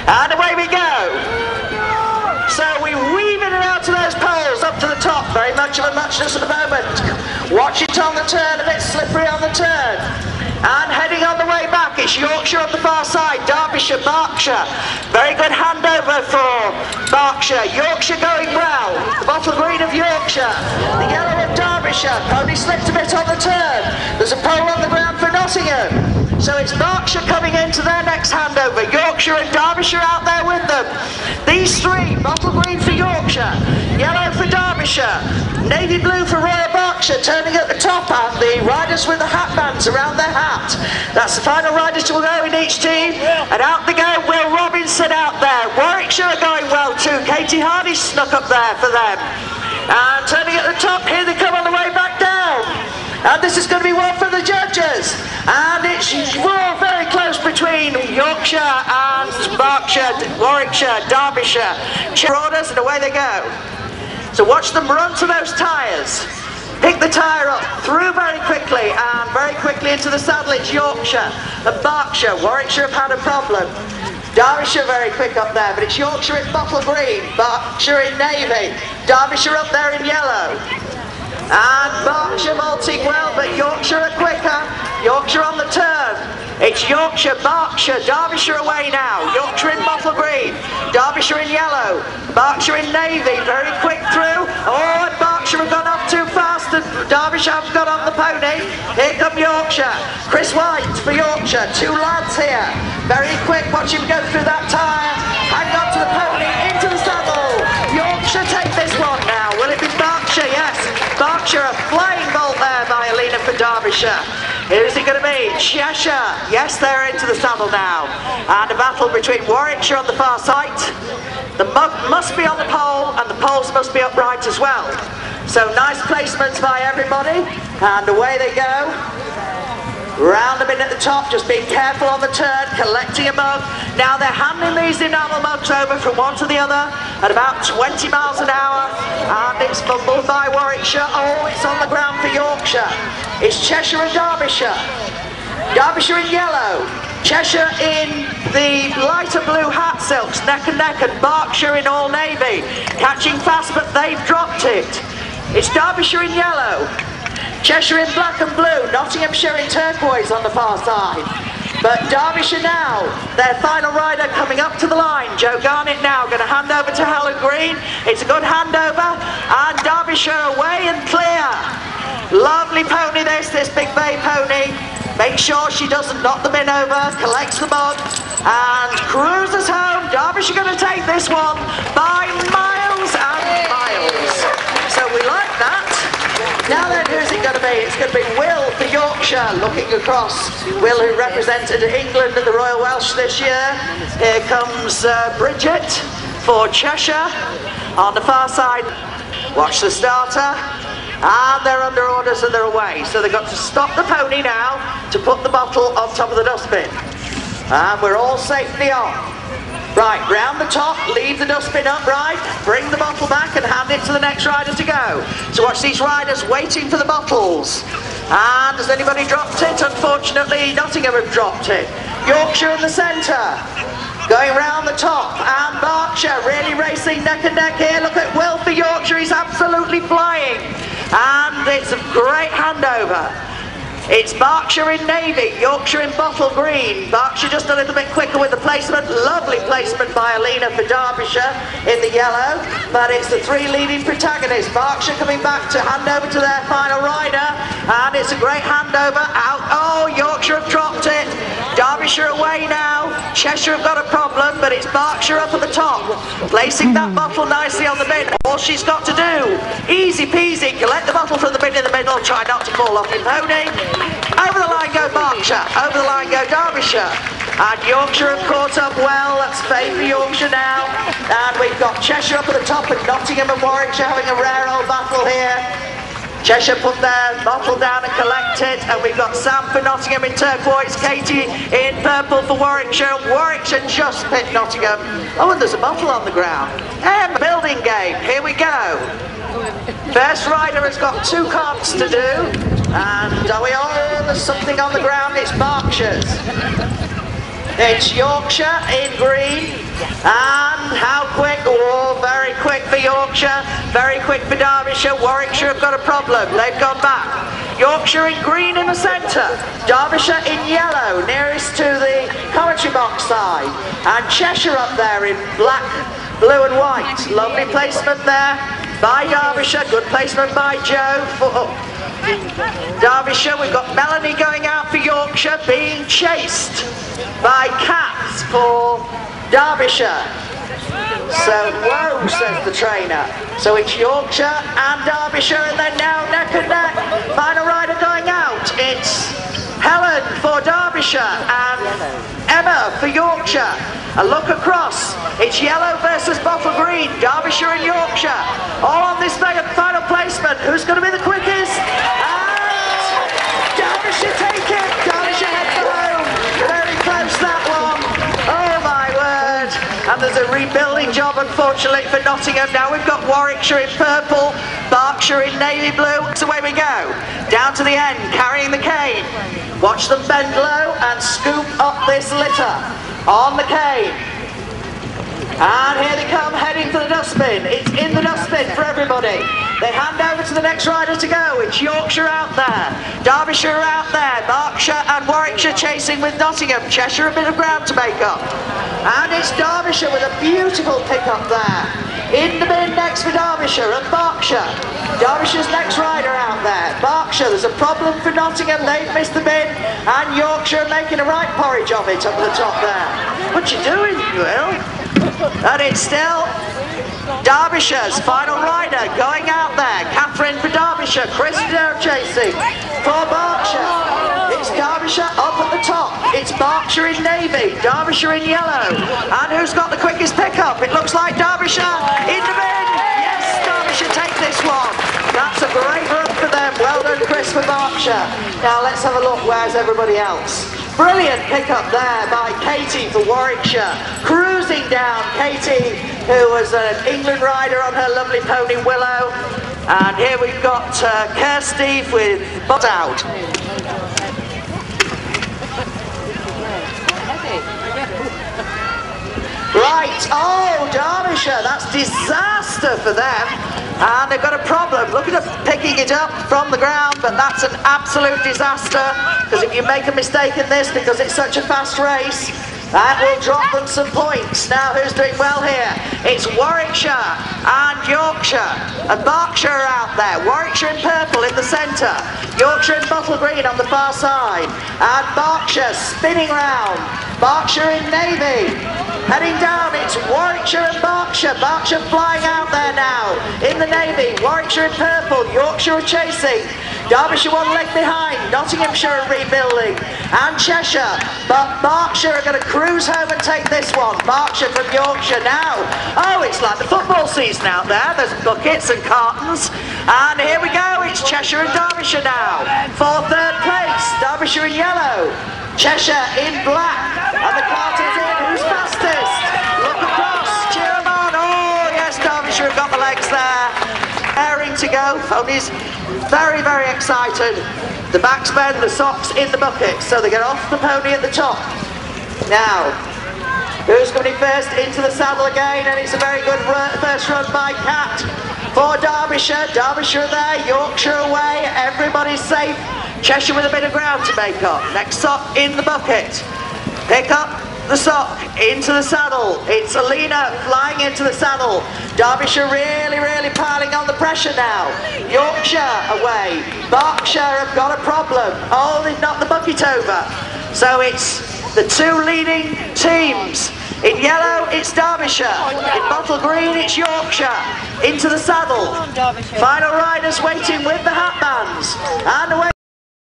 And away we go. So we weave it out to those poles, up to the top, very much of a muchness at the moment. Watch it on the turn, a bit slippery on the turn. And heading on the way back, it's Yorkshire on the far side, Derbyshire, Berkshire. Very good handover for Berkshire. Yorkshire going well. The bottle green of Yorkshire. The yellow of Derbyshire. Pony slipped a bit on the turn. There's a pole on the ground for Nottingham. So it's Berkshire coming into their next handover. Yorkshire and Derbyshire out there with them. These three, bottle green for Yorkshire, yellow for Derbyshire, navy blue for Royal Berkshire, turning at the top, and the riders with the hat bands around their hat. That's the final riders to go in each team. And out they go, Will Robinson out there. Warwickshire are going well too. Katie Hardy snuck up there for them. And turning at the top, here they come on the way back down. And this is going to be one for the judges. And it's very close between Yorkshire and Berkshire, Warwickshire, Derbyshire. Orders, and away they go. So watch them run to those tyres. Pick the tyre up, through very quickly, and very quickly into the saddle. It's Yorkshire and Berkshire. Warwickshire have had a problem. Derbyshire very quick up there, but it's Yorkshire in bottle green, Berkshire in navy, Derbyshire up there in yellow. And Berkshire vaulting well, but Yorkshire are quicker. Yorkshire on the turn. It's Yorkshire, Berkshire, Derbyshire away now. Yorkshire in bottle green, Derbyshire in yellow, Berkshire in navy, very quick through. Oh, and Berkshire have gone up too fast, and Derbyshire have got on the pony. Here come Yorkshire. Chris White for Yorkshire, two lads here. Very quick, watch him go through that tyre. Hang on to the pony, into the saddle. Yorkshire take this one now. Will it be Berkshire? Yes. Berkshire, a flying bolt there by Alina for Derbyshire. Who's it going to be? Cheshire. Yes, they're into the saddle now. And a battle between Warwickshire on the far side. The mug must be on the pole, and the poles must be upright as well. So nice placements by everybody. And away they go. Round them in at the top, just being careful on the turn, collecting a mug. Now they're handing these enamel mugs over from one to the other at about 20 miles an hour. And it's fumbled by Warwickshire. Oh, it's on the ground for Yorkshire. It's Cheshire and Derbyshire. Derbyshire in yellow. Cheshire in the lighter blue hat silks, neck and neck, and Berkshire in all navy. Catching fast, but they've dropped it. It's Derbyshire in yellow. Cheshire in black and blue, Nottinghamshire in turquoise on the far side. But Derbyshire now, their final rider coming up to the line. Joe Garnett now going to hand over to Helen Green. It's a good handover, and Derbyshire away and clear. Lovely pony this big bay pony. Make sure she doesn't knock the bin over, collects the mug, and cruises home. Derbyshire going to take this one by miles and miles. So we like that. Now then, who's it going to be? It's going to be Will for Yorkshire, looking across. Will, who represented England at the Royal Welsh this year. Here comes Bridget for Cheshire on the far side. Watch the starter. And they're under orders and they're away. So they've got to stop the pony now to put the bottle on top of the dustbin. And we're all safely on. Right, round the top, leave the dustbin upright, bring the bottle back and hand it to the next rider to go. So watch these riders waiting for the bottles. And has anybody dropped it? Unfortunately, Nottingham have dropped it. Yorkshire in the centre. Going round the top, and Berkshire really racing neck and neck here. Look at Will for Yorkshire, he's absolutely flying. And it's a great handover. It's Berkshire in navy, Yorkshire in bottle green. Berkshire just a little bit quicker with the placement. Lovely placement by Alina for Derbyshire in the yellow. But it's the three leading protagonists. Berkshire coming back to hand over to their final rider. And it's a great handover out. Oh, Yorkshire have dropped it. Derbyshire away now. Cheshire have got a problem, but it's Berkshire up at the top. Placing that bottle nicely on the bin. All she's got to do, easy peasy, collect the bottle from the bin in the middle. Try not to fall off your pony. Over the line go Berkshire, over the line go Derbyshire. And Yorkshire have caught up well, that's Faye for Yorkshire now. And we've got Cheshire up at the top and Nottingham and Warwickshire having a rare old battle here. Cheshire put their bottle down and collected, and we've got Sam for Nottingham in turquoise, Katie in purple for Warwickshire. Warwickshire just picked Nottingham. Oh, and there's a bottle on the ground. And building game, here we go. First rider has got 2 carts to do, and are we on? There's something on the ground, it's Berkshire's. It's Yorkshire in green, And how quick? Oh, very quick for Yorkshire, very quick for Derbyshire. Warwickshire have got a problem, they've gone back. Yorkshire in green in the centre, Derbyshire in yellow, nearest to the commentary box side. And Cheshire up there in black, blue and white. Lovely placement there by Derbyshire, good placement by Joe for Derbyshire. We've got Melanie going out for Yorkshire, being chased by Cats for Derbyshire. So, whoa, says the trainer. So it's Yorkshire and Derbyshire, and they're now neck and neck. Final rider going out. It's Helen for Derbyshire and Emma for Yorkshire. A look across. It's yellow versus bottle green. Derbyshire and Yorkshire. All on this final placement. Who's going to be the quickest? And Derbyshire take it. Derbyshire head for home. Very close that one. Oh my word. And there's a rebuilding job, unfortunately, for Nottingham. Now we've got Warwickshire in purple, Berkshire in navy blue. So away we go. Down to the end, carrying the cane. Watch them bend low and scoop up this litter on the cane. And here they come, heading for the dustbin. It's in the dustbin for everybody. They hand over to the next rider to go. It's Yorkshire out there, Derbyshire out there, Berkshire and Warwickshire chasing with Nottingham. Cheshire a bit of ground to make up. And it's Derbyshire with a beautiful pick-up there. In the bin next for Derbyshire and Berkshire. Derbyshire's next rider out there. Berkshire, there's a problem for Nottingham, they've missed the bin. And Yorkshire making a right porridge of it up at the top there. What you doing, Will? And it's still Derbyshire's final rider going out there. Catherine for Derbyshire, Chris chasing for Berkshire. It's Derbyshire up at the top. It's Berkshire in navy, Derbyshire in yellow. And who's got the quickest pickup? It looks like Derbyshire in the bin. Yes, Derbyshire take this one. That's a great run for them. Well done, Chris, for Berkshire. Now let's have a look. Where's everybody else? Brilliant pickup there by Katie for Warwickshire. Cruising down, Katie, who was an England rider on her lovely pony Willow. And here we've got Kirsty with Bud out. Right, oh, Derbyshire, that's disaster for them. And they've got a problem. Looking at picking it up from the ground, but that's an absolute disaster. Because if you make a mistake in this, because it's such a fast race, that will drop them some points. Now, who's doing well here? It's Warwickshire and Yorkshire. And Berkshire are out there. Warwickshire in purple in the centre. Yorkshire in bottle green on the far side. And Berkshire spinning round. Berkshire in navy. Heading down, it's Warwickshire and Berkshire. Berkshire flying out there now in the navy. Warwickshire in purple. Yorkshire are chasing. Derbyshire one leg behind. Nottinghamshire are rebuilding. And Cheshire. But Berkshire are going to cruise home and take this one. Berkshire from Yorkshire now. Oh, it's like the football season out there. There's buckets and cartons. And here we go. It's Cheshire and Derbyshire now. For third place. Derbyshire in yellow. Cheshire in black. And the cartons in. Who's fastest? Look across. Cheer them on. Oh, yes, Derbyshire have got the legs there. Airing to go. Ponies very, very excited. The backspin, the socks in the bucket. So they get off the pony at the top. Now, who's coming first into the saddle again? And it's a very good first run by Cat for Derbyshire. Derbyshire there, Yorkshire away. Everybody's safe. Cheshire with a bit of ground to make up. Next sock in the bucket. Pick up the sock into the saddle. It's Alina flying into the saddle. Derbyshire really, really piling on the pressure now. Yorkshire away. Berkshire have got a problem. Oh, they've knocked the bucket over. So it's the two leading teams. In yellow, it's Derbyshire. In bottle green, it's Yorkshire. Into the saddle. Final riders waiting with the hat bands. And away